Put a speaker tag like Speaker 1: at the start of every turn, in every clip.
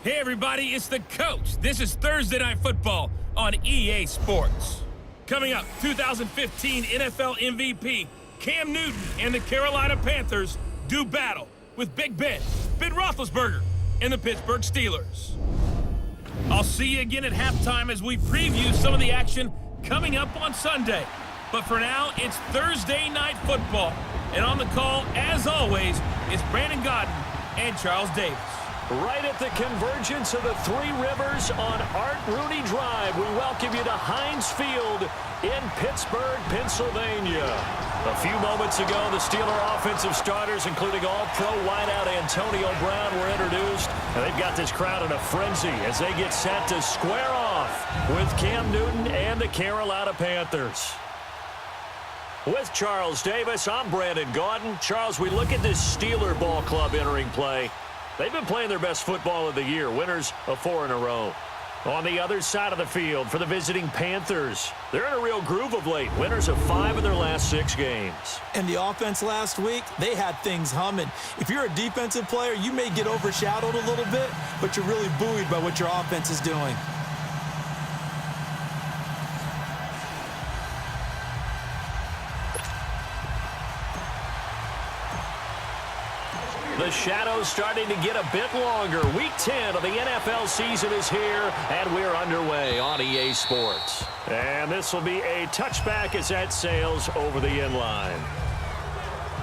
Speaker 1: Hey everybody, it's the coach. This is Thursday Night Football on EA Sports. Coming up, 2015 NFL MVP Cam Newton and the Carolina Panthers do battle with Big Ben Roethlisberger, and the Pittsburgh Steelers. I'll see you again at halftime as we preview some of the action coming up on Sunday. But for now, it's Thursday Night Football. And on the call, as always, is Brandon Godden and Charles Davis.
Speaker 2: Right at the convergence of the Three Rivers on Art Rooney Drive, we welcome you to Heinz Field in Pittsburgh, Pennsylvania. A few moments ago, the Steeler offensive starters, including all-pro wideout Antonio Brown, were introduced. And they've got this crowd in a frenzy as they get set to square off with Cam Newton and the Carolina Panthers. With Charles Davis, I'm Brandon Gaudin. Charles, we look at this Steeler ball club entering play. They've been playing their best football of the year, winners of 4 in a row. On the other side of the field for the visiting Panthers, they're in a real groove of late, winners of 5 of their last 6 games.
Speaker 3: And the offense last week, they had things humming. If you're a defensive player, you may get overshadowed a little bit, but you're really buoyed by what your offense is doing.
Speaker 2: The shadows starting to get a bit longer. Week 10 of the NFL season is here, and we're underway on EA Sports. And this will be a touchback as that sails over the inline.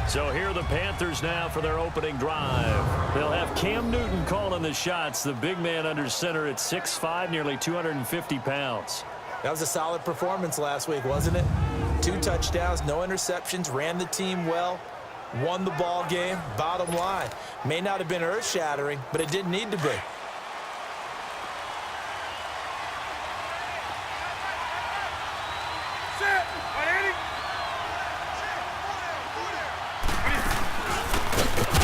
Speaker 2: So here are the Panthers now for their opening drive. They'll have Cam Newton calling the shots, the big man under center at 6'5", nearly 250 pounds.
Speaker 3: That was a solid performance last week, wasn't it? 2 touchdowns, no interceptions, ran the team well. Won the ball game. Bottom line, may not have been earth-shattering, but it didn't need to be.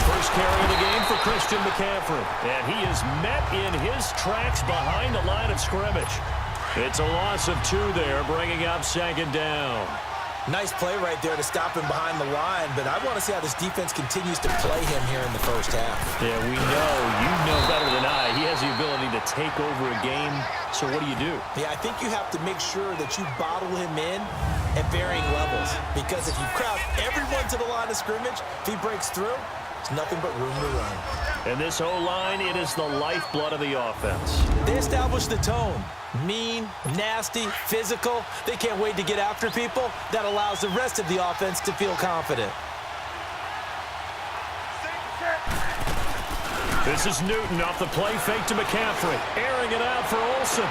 Speaker 2: First carry of the game for Christian McCaffrey, and he is met in his tracks behind the line of scrimmage. It's a loss of 2 there, bringing up 2nd down.
Speaker 3: Nice play right there to stop him behind the line, but I want to see how this defense continues to play him here in the first half.
Speaker 2: Yeah, we know. You know better than I. He has the ability to take over a game, so what do you do?
Speaker 3: Yeah, I think you have to make sure that you bottle him in at varying levels, because if you crowd everyone to the line of scrimmage, if he breaks through, it's nothing but room to run.
Speaker 2: And this O-line, it is the lifeblood of the offense.
Speaker 3: They established the tone. Mean, nasty, physical. They can't wait to get after people. That allows the rest of the offense to feel confident.
Speaker 2: This is Newton off the play fake to McCaffrey. Airing it out for Olsen.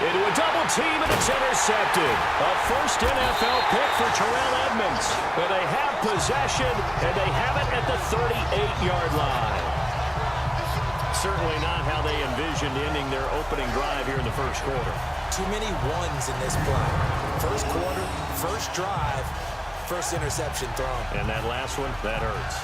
Speaker 2: Into a double team, and it's intercepted. A first NFL pick for Terrell Edmonds. And they have possession, and they have it at the 38-yard line. Certainly not how they envisioned ending their opening drive here in the first quarter.
Speaker 3: Too many ones in this play. First quarter, first drive, first interception thrown.
Speaker 2: And that last one, that hurts.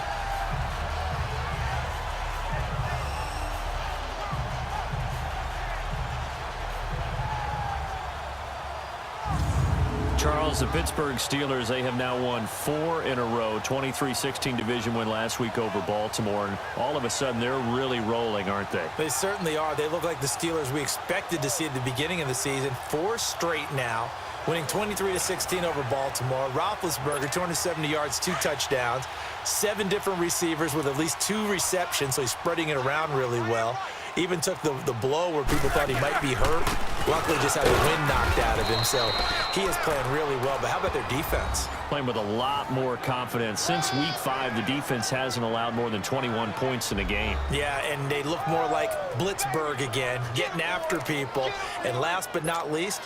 Speaker 2: Charles, the Pittsburgh Steelers, they have now won 4 in a row, 23-16 division win last week over Baltimore, and all of a sudden they're really rolling, aren't they?
Speaker 3: They certainly are. They look like the Steelers we expected to see at the beginning of the season. 4 straight now, winning 23-16 over Baltimore. Roethlisberger, 270 yards, 2 touchdowns, 7 different receivers with at least 2 receptions, so he's spreading it around really well. Even took the blow where people thought he might be hurt. Luckily, just had the wind knocked out of him, so he is playing really well. But how about their defense?
Speaker 2: Playing with a lot more confidence. Since Week 5, the defense hasn't allowed more than 21 points in a game.
Speaker 3: Yeah, and they look more like Blitzburg again, getting after people. And last but not least,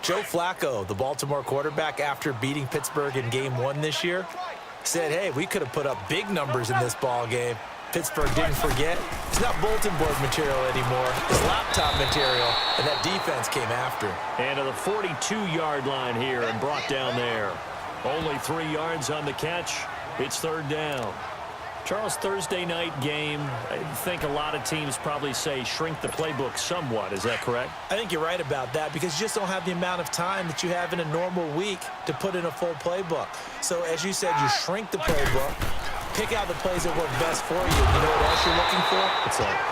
Speaker 3: Joe Flacco, the Baltimore quarterback, after beating Pittsburgh in Game 1 this year, said, hey, we could have put up big numbers in this ball game. Pittsburgh didn't forget. It's not bulletin board material anymore. It's laptop material, and that defense came after.
Speaker 2: And to the 42-yard line here and brought down there. Only 3 yards on the catch. It's 3rd down. Charles, Thursday night game, I think a lot of teams probably say shrink the playbook somewhat. Is that correct?
Speaker 3: I think you're right about that because you just don't have the amount of time that you have in a normal week to put in a full playbook. So as you said, you shrink the playbook, pick out the plays that work best for you. You know what else you're looking for?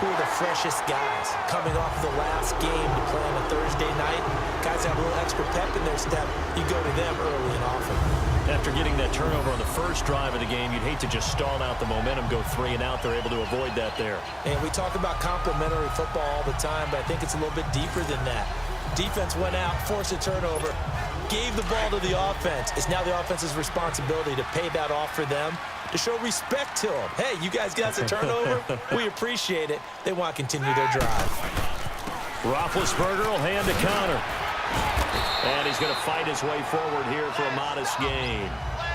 Speaker 3: Who are the freshest guys coming off the last game to play on a Thursday night? Guys have a little extra pep in their step. You go to them early and often.
Speaker 2: After getting that turnover on the first drive of the game, you'd hate to just stall out the momentum, go 3 and out. They're able to avoid that there.
Speaker 3: And we talk about complementary football all the time, but I think it's a little bit deeper than that. Defense went out, forced a turnover, gave the ball to the offense. It's now the offense's responsibility to pay that off for them, to show respect to them. Hey, you guys got a turnover? We appreciate it. They want to continue their drive.
Speaker 2: Roethlisberger will hand to Connor. And he's going to fight his way forward here for a modest gain.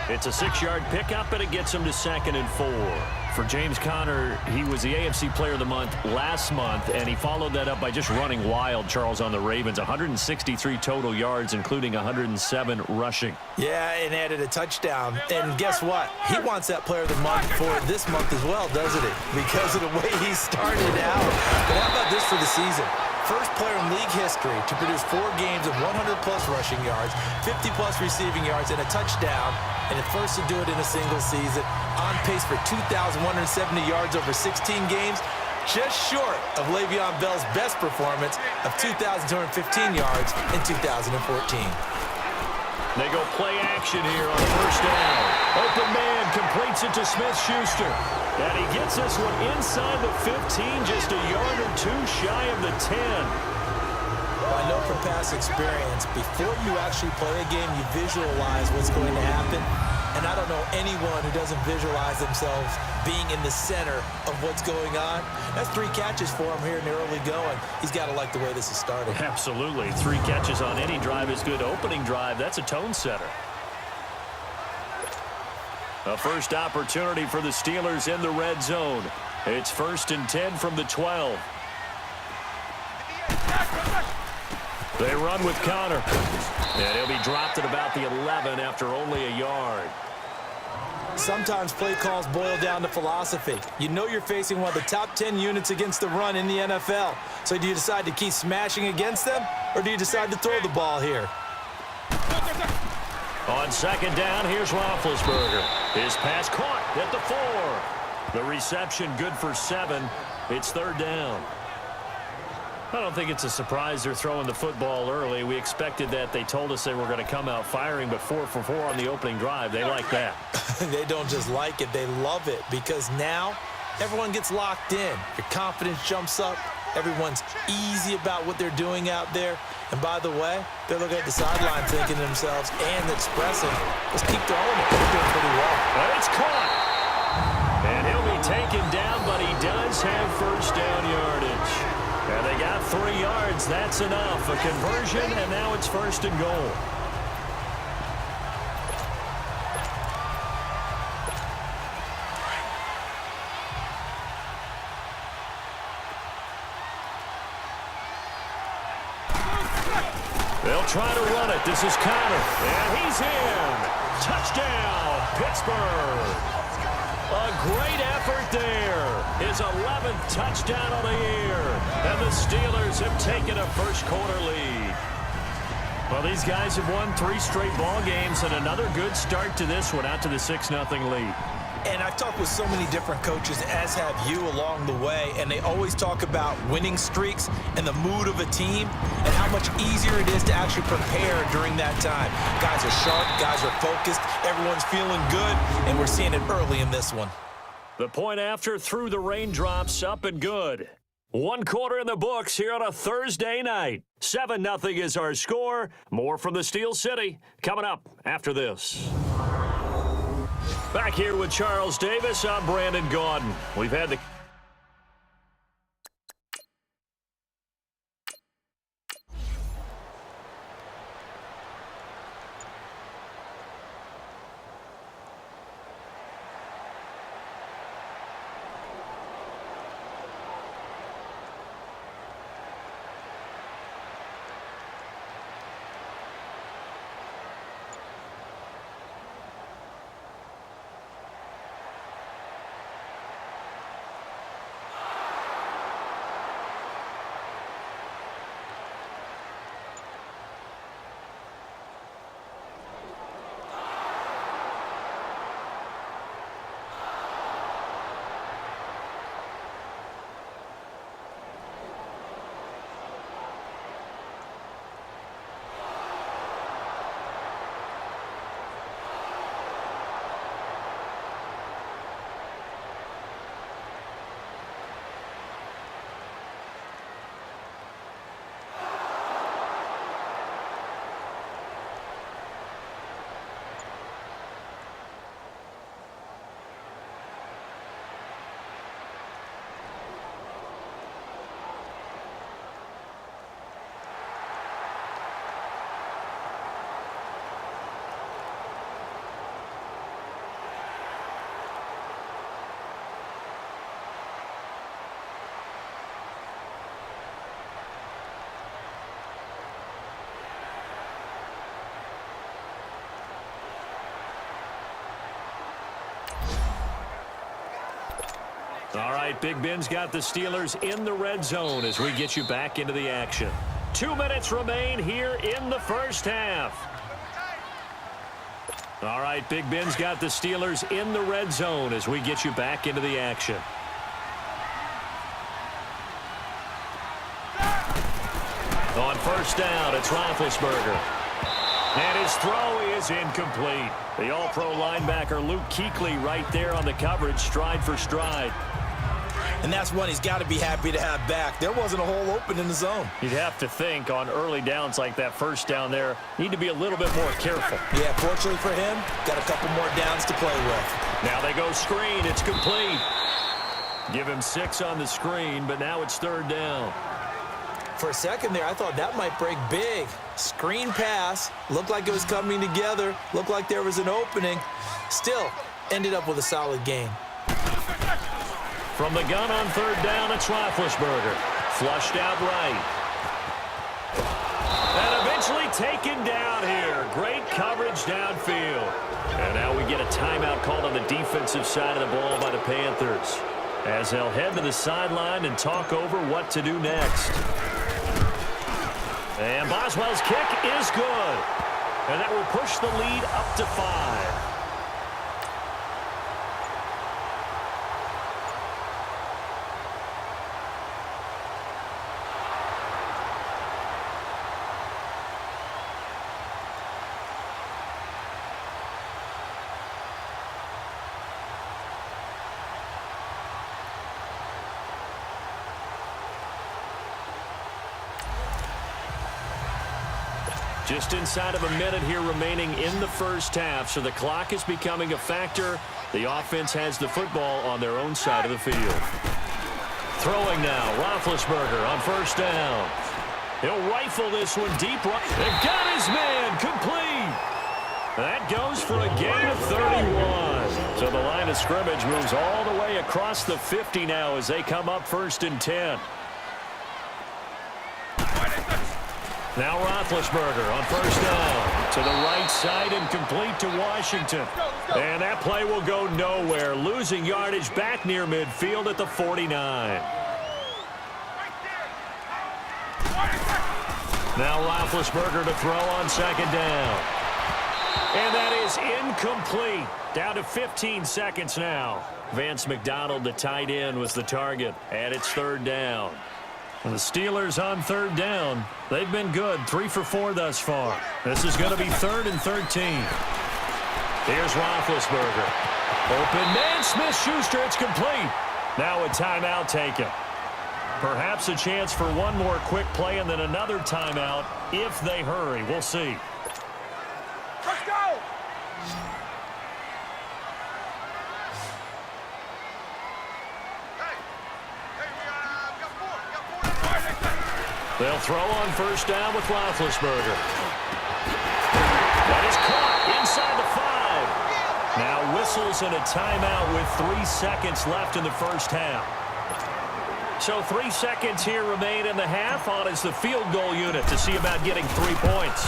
Speaker 2: It's a 6-yard pickup, and it gets him to 2nd and 4. For James Conner, he was the AFC Player of the Month last month, and he followed that up by just running wild, Charles, on the Ravens. 163 total yards, including 107 rushing.
Speaker 3: Yeah, and added a touchdown. And guess what? He wants that Player of the Month for this month as well, doesn't he? Because of the way he started out. But how about this for the season? First player in league history to produce 4 games of 100-plus rushing yards, 50-plus receiving yards, and a touchdown, and the first to do it in a single season. On pace for 2,170 yards over 16 games, just short of Le'Veon Bell's best performance of 2,215 yards in 2014.
Speaker 2: They go play action here on first down. Open man completes it to Smith-Schuster. And he gets this one inside the 15, just a yard or 2 shy of the 10.
Speaker 3: Well, I know from past experience, before you actually play a game, you visualize what's going to happen. And I don't know anyone who doesn't visualize themselves being in the center of what's going on. That's 3 catches for him here in the early going. He's got to like the way this is starting.
Speaker 2: Absolutely. 3 catches on any drive is good. Opening drive, that's a tone setter. A first opportunity for the Steelers in the red zone. It's 1st and 10 from the 12. They run with Connor. And he'll be dropped at about the 11 after only a yard.
Speaker 3: Sometimes play calls boil down to philosophy. You know you're facing one of the top 10 units against the run in the NFL. So do you decide to keep smashing against them, or do you decide to throw the ball here?
Speaker 2: On 2nd down, here's Roethlisberger. His pass caught at the 4. The reception good for 7. It's 3rd down. I don't think it's a surprise they're throwing the football early. We expected that. They told us they were going to come out firing, but 4 for 4 on the opening drive. They like that.
Speaker 3: They don't just like it, they love it, because now everyone gets locked in. Your confidence jumps up. Everyone's easy about what they're doing out there. And by the way, they're looking at the sideline thinking to themselves and expressing, let's keep throwing it. They're doing pretty well.
Speaker 2: But it's caught. And he'll be taken down, but he does have first down yardage. And they got 3 yards. That's enough. A conversion, and now it's 1st and goal. They'll try to run it. This is Connor. And he's in. Touchdown, Pittsburgh. A great effort there. His 11th touchdown of the year. And the Steelers have taken a first-quarter lead. Well, these guys have won 3 straight ball games, and another good start to this one, out to the 6-0 lead.
Speaker 3: And I've talked with so many different coaches, as have you along the way, and they always talk about winning streaks and the mood of a team and how much easier it is to actually prepare during that time. Guys are sharp, guys are focused, everyone's feeling good, and we're seeing it early in this one.
Speaker 2: The point after through the raindrops, up and good. 1 quarter in the books here on a Thursday night. 7-0 is our score. More from the Steel City coming up after this. Back here with Charles Davis, I'm Brandon Gaudin. We've had the All right, Big Ben's got the Steelers in the red zone as we get you back into the action. 2 minutes remain here in the first half. All right, Big Ben's got the Steelers in the red zone as we get you back into the action. On first down, it's Roethlisberger. And his throw is incomplete. The all-pro linebacker Luke Kuechly right there on the coverage, stride for stride.
Speaker 3: And that's one he's got to be happy to have back. There wasn't a hole open in the zone.
Speaker 2: You'd have to think on early downs like that first down there, need to be a little bit more careful.
Speaker 3: Yeah, fortunately for him, got a couple more downs to play with.
Speaker 2: Now they go screen. It's complete. Give him 6 on the screen, but now it's third down.
Speaker 3: For a second there, I thought that might break big. Screen pass. Looked like it was coming together. Looked like there was an opening. Still, ended up with a solid gain.
Speaker 2: From the gun on third down, it's Roethlisberger. Flushed out right. And eventually taken down here. Great coverage downfield. And now we get a timeout called on the defensive side of the ball by the Panthers, as they'll head to the sideline and talk over what to do next. And Boswell's kick is good. And that will push the lead up to 5. Just inside of a minute here remaining in the first half, so the clock is becoming a factor. The offense has the football on their own side of the field. Throwing now, Roethlisberger on first down. He'll rifle this one deep right. They've got his man complete. That goes for a gain of 31. So the line of scrimmage moves all the way across the 50 now as they come up first and 10. Now Roethlisberger on first down. To the right side and complete to Washington. And that play will go nowhere. Losing yardage back near midfield at the 49. Now Roethlisberger to throw on second down. And that is incomplete. Down to 15 seconds now. Vance McDonald, the tight end, was the target. And it's third down. And the Steelers on third down. They've been good, 3 for 4 thus far. This is going to be 3rd and 13. Here's Roethlisberger. Open man, Smith-Schuster, it's complete. Now a timeout taken. Perhaps a chance for one more quick play and then another timeout if they hurry. We'll see.
Speaker 4: Let's go!
Speaker 2: They'll throw on first down with Roethlisberger. That is caught inside the 5. Now whistles and a timeout with 3 seconds left in the first half. So 3 seconds here remain in the half. On is the field goal unit to see about getting 3 points.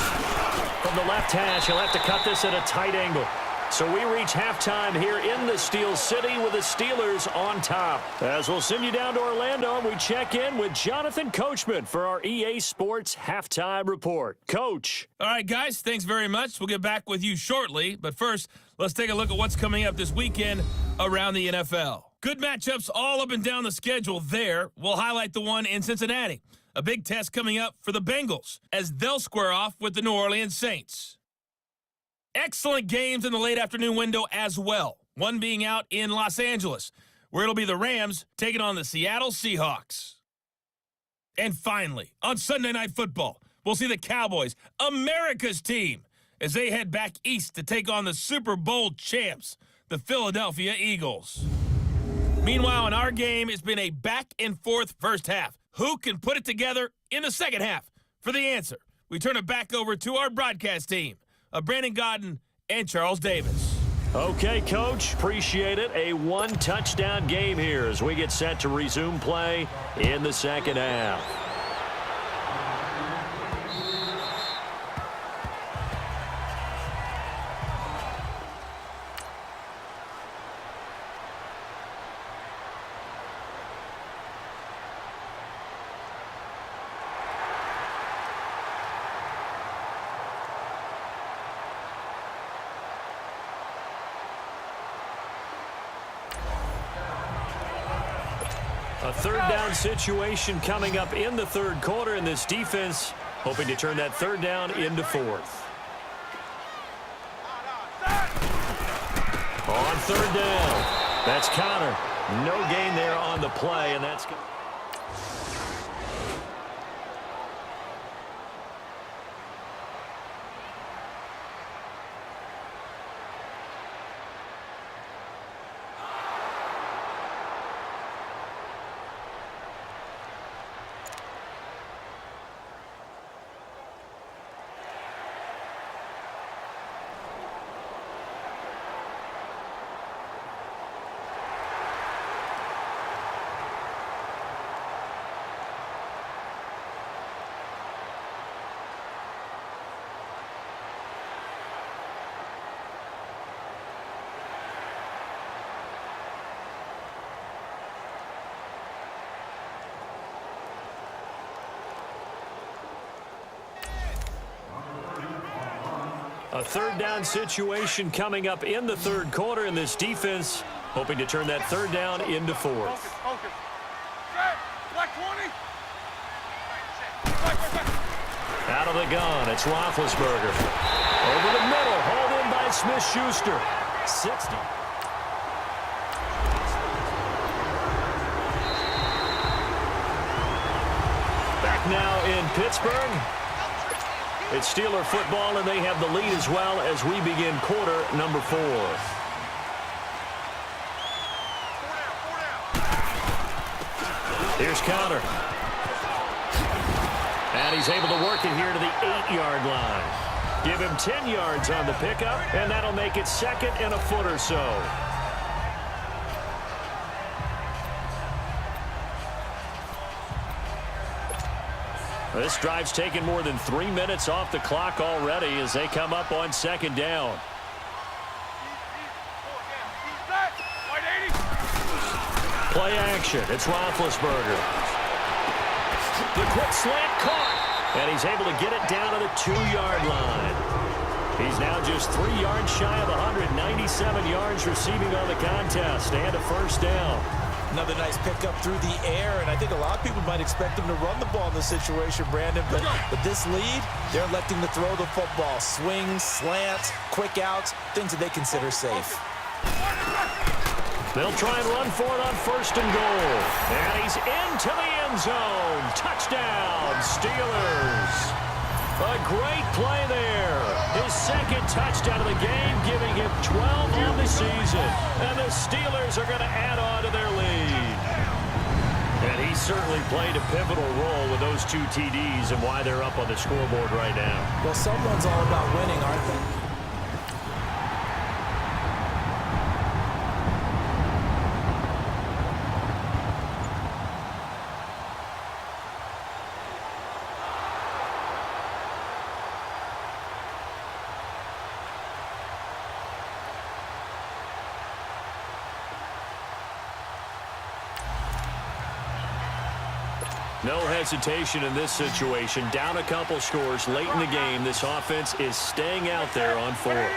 Speaker 2: From the left hash, he'll have to cut this at a tight angle. So we reach halftime here in the Steel City with the Steelers on top. As we'll send you down to Orlando, and we check in with Jonathan Coachman for our EA Sports Halftime Report. Coach.
Speaker 1: All right, guys, thanks very much. We'll get back with you shortly. But first, let's take a look at what's coming up this weekend around the NFL. Good matchups all up and down the schedule there. We'll highlight the one in Cincinnati. A big test coming up for the Bengals as they'll square off with the New Orleans Saints. Excellent games in the late afternoon window as well. One being out in Los Angeles, where it'll be the Rams taking on the Seattle Seahawks. And finally, on Sunday Night Football, we'll see the Cowboys, America's team, as they head back east to take on the Super Bowl champs, the Philadelphia Eagles. Meanwhile, in our game, it's been a back-and-forth first half. Who can put it together in the second half? For the answer, we turn it back over to our broadcast team of Brandon Godden and Charles Davis.
Speaker 2: Okay, Coach, appreciate it. A one-touchdown game here as we get set to resume play in the second half. A third down situation coming up in the third quarter, and this defense hoping to turn that third down into fourth. On third down, that's Connor. No gain there on the play, and that's... A third down situation coming up in the third quarter, and this defense hoping to turn that third down into fourth.
Speaker 4: Focus. Black 20.
Speaker 2: Out of the gun, it's Roethlisberger. Over the middle, hauled in by Smith-Schuster. 60. Back now in Pittsburgh. It's Steeler football, and they have the lead as well as we begin quarter number 4. Here's Connor. And he's able to work it here to the 8-yard line. Give him 10 yards on the pickup, and that'll make it second and a foot or so. This drive's taken more than 3 minutes off the clock already as they come up on second down. Play action. It's Roethlisberger. The quick slant caught. And he's able to get it down to the 2-yard line. He's now just 3 yards shy of 197 yards receiving on the contest and a first down.
Speaker 3: Another nice pickup through the air, and I think a lot of people might expect him to run the ball in this situation, Brandon. But with this lead, they're electing to throw the football. Swings, slants, quick outs, things that they consider safe.
Speaker 2: They'll try and run for it on first and goal. And he's into the end zone. Touchdown, Steelers. A great play there. His second touchdown of the game, giving him 12 on the season. And the Steelers are going to add on to their lead. And he certainly played a pivotal role with those 2 TDs and why they're up on the scoreboard right now.
Speaker 3: Well, someone's all about winning, aren't they?
Speaker 2: No hesitation in this situation. Down a couple scores late in the game. This offense is staying out there on 4th.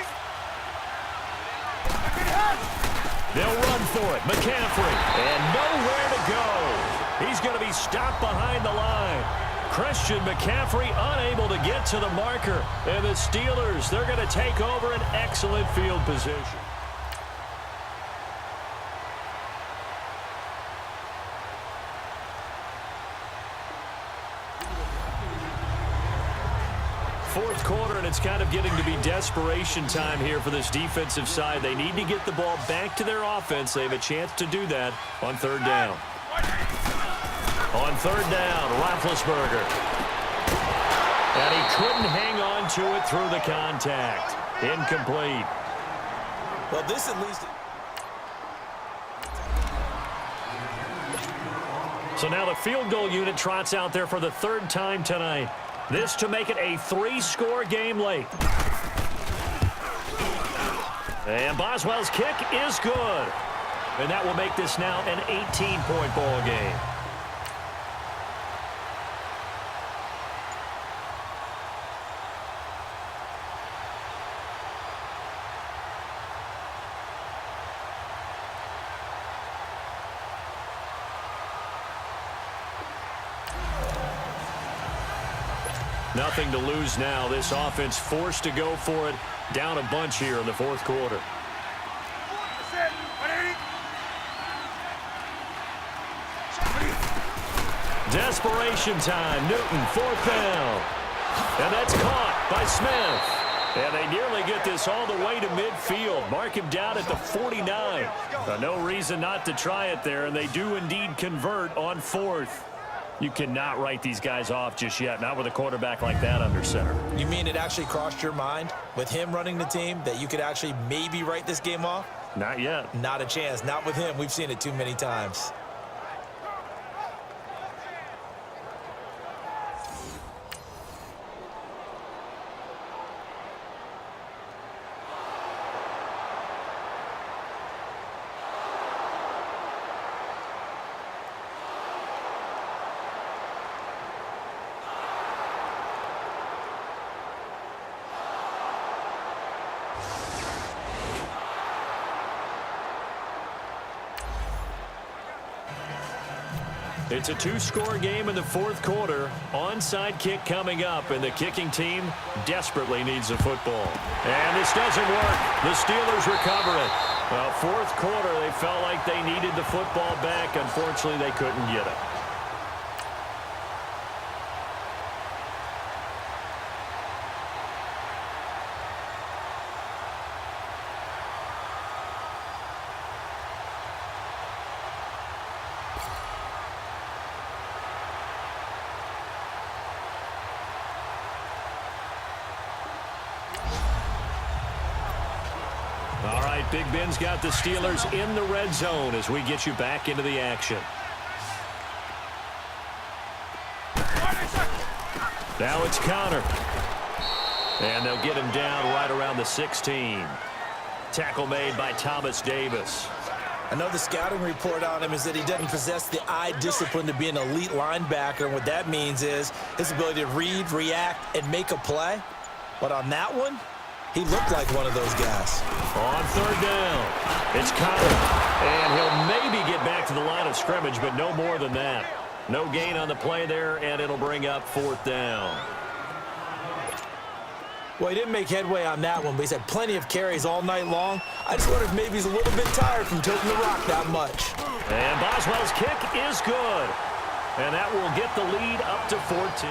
Speaker 2: They'll run for it. McCaffrey. And nowhere to go. He's going to be stopped behind the line. Christian McCaffrey unable to get to the marker. And the Steelers, they're going to take over an excellent field position. Fourth quarter, and it's kind of getting to be desperation time here for this defensive side. They need to get the ball back to their offense. They have a chance to do that on third down. On third down, Roethlisberger. And he couldn't hang on to it through the contact. Incomplete.
Speaker 3: Well, this at least...
Speaker 2: So now the field goal unit trots out there for the 3rd time tonight. This to make it a 3-score game late. And Boswell's kick is good. And that will make this now an 18-point ball game. Nothing to lose now. This offense forced to go for it. Down a bunch here in the fourth quarter. Desperation time. Newton, fourth down. And that's caught by Smith. And they nearly get this all the way to midfield. Mark him down at the 49. No reason not to try it there, and they do indeed convert on fourth. You cannot write these guys off just yet, not with a quarterback like that under center.
Speaker 3: You mean it actually crossed your mind with him running the team that you could actually maybe write this game off?
Speaker 2: Not yet.
Speaker 3: Not a chance. Not with him. We've seen it too many times.
Speaker 2: It's a two-score game in the fourth quarter. Onside kick coming up, and the kicking team desperately needs a football. And this doesn't work. The Steelers recover it. Well, fourth quarter, they felt like they needed the football back. Unfortunately, they couldn't get it. All right, Big Ben's got the Steelers in the red zone as we get you back into the action. Now it's Connor. And they'll get him down right around the 16. Tackle made by Thomas Davis.
Speaker 3: I know the scouting report on him is that he doesn't possess the eye discipline to be an elite linebacker. And what that means is his ability to read, react, and make a play. But on that one, he looked like one of those guys.
Speaker 2: On third down, it's Connor. And he'll maybe get back to the line of scrimmage, but no more than that. No gain on the play there, and it'll bring up fourth down.
Speaker 3: Well, he didn't make headway on that one, but he's had plenty of carries all night long. I just wonder if maybe he's a little bit tired from toting the rock that much.
Speaker 2: And Boswell's kick is good. And that will get the lead up to 14.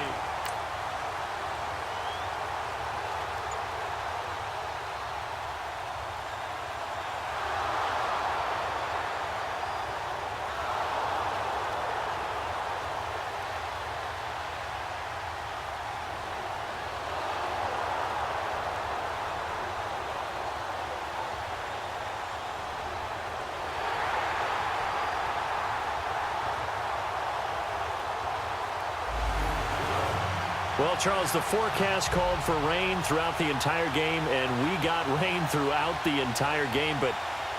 Speaker 2: Well, Charles, the forecast called for rain throughout the entire game, and we got rain throughout the entire game. But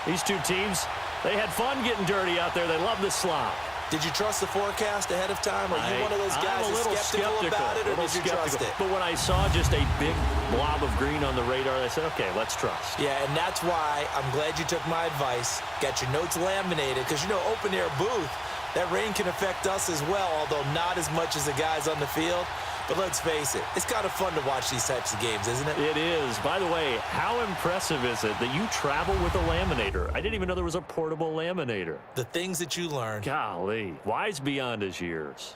Speaker 2: these two teams, they had fun getting dirty out there. They love the slop.
Speaker 3: Did you trust the forecast ahead of time? Are you one of those guys that's skeptical about it, or did you trust it?
Speaker 2: But when I saw just a big blob of green on the radar, I said, okay, let's trust.
Speaker 3: Yeah, and that's why I'm glad you took my advice. Got your notes laminated, because, you know, open-air booth, that rain can affect us as well, although not as much as the guys on the field. But let's face it, it's kind of fun to watch these types of games, isn't it?
Speaker 2: It is. By the way, how impressive is it that you travel with a laminator? I didn't even know there was a portable laminator.
Speaker 3: The things that you learn.
Speaker 2: Golly, wise beyond his years.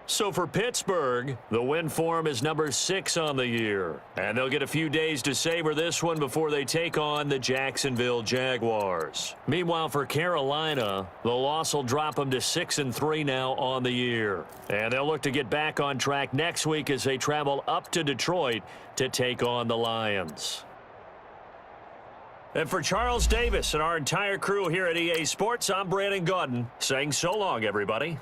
Speaker 2: So for Pittsburgh, the win form is number 6 on the year. And they'll get a few days to savor this one before they take on the Jacksonville Jaguars. Meanwhile, for Carolina, the loss will drop them to 6-3 now on the year. And they'll look to get back on track next week as they travel up to Detroit to take on the Lions. And for Charles Davis and our entire crew here at EA Sports, I'm Brandon Gaudin saying so long, everybody.